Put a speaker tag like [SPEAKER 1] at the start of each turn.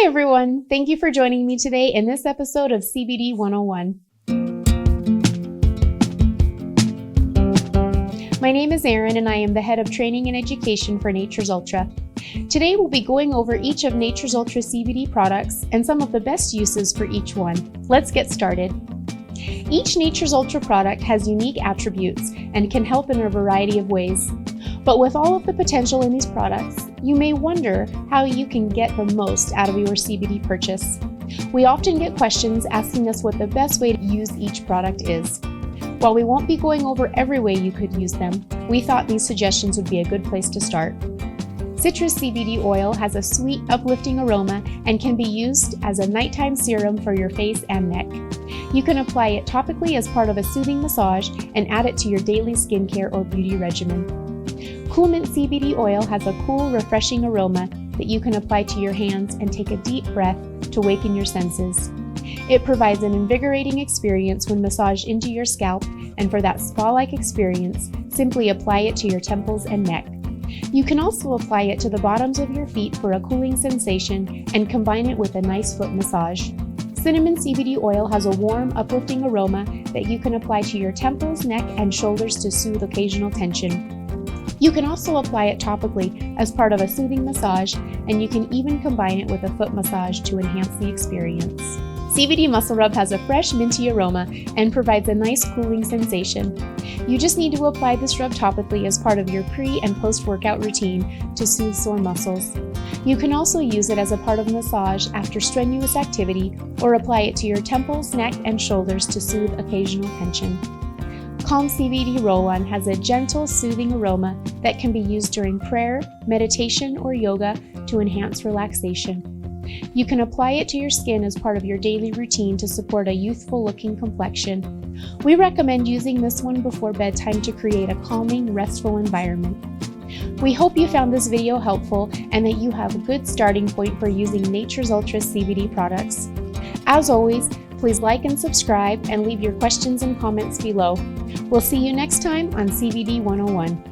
[SPEAKER 1] Hi everyone, thank you for joining me today in this episode of CBD 101. My name is Erin and I am the head of training and education for Nature's Ultra. Today we'll be going over each of Nature's Ultra CBD products and some of the best uses for each one. Let's get started. Each Nature's Ultra product has unique attributes and can help in a variety of ways. But with all of the potential in these products, you may wonder how you can get the most out of your CBD purchase. We often get questions asking us what the best way to use each product is. While we won't be going over every way you could use them, we thought these suggestions would be a good place to start. Citrus CBD oil has a sweet, uplifting aroma and can be used as a nighttime serum for your face and neck. You can apply it topically as part of a soothing massage and add it to your daily skincare or beauty regimen. Coolmint Cbd Oil has a cool, refreshing aroma that you can apply to your hands and take a deep breath to waken your senses. It provides an invigorating experience when massaged into your scalp, and for that spa-like experience, simply apply it to your temples and neck. You can also apply it to the bottoms of your feet for a cooling sensation and combine it with a nice foot massage. Cinnamon CBD oil has a warm, uplifting aroma that you can apply to your temples, neck, and shoulders to soothe occasional tension. You can also apply it topically as part of a soothing massage, and you can even combine it with a foot massage to enhance the experience. CBD Muscle Rub has a fresh, minty aroma and provides a nice cooling sensation. You just need to apply this rub topically as part of your pre- and post-workout routine to soothe sore muscles. You can also use it as a part of a massage after strenuous activity, or apply it to your temples, neck, and shoulders to soothe occasional tension. Calm CBD Roll-On has a gentle, soothing aroma that can be used during prayer, meditation, or yoga to enhance relaxation. You can apply it to your skin as part of your daily routine to support a youthful-looking complexion. We recommend using this one before bedtime to create a calming, restful environment. We hope you found this video helpful and that you have a good starting point for using Nature's Ultra CBD products. As always, please like and subscribe and leave your questions and comments below. We'll see you next time on CBD 101.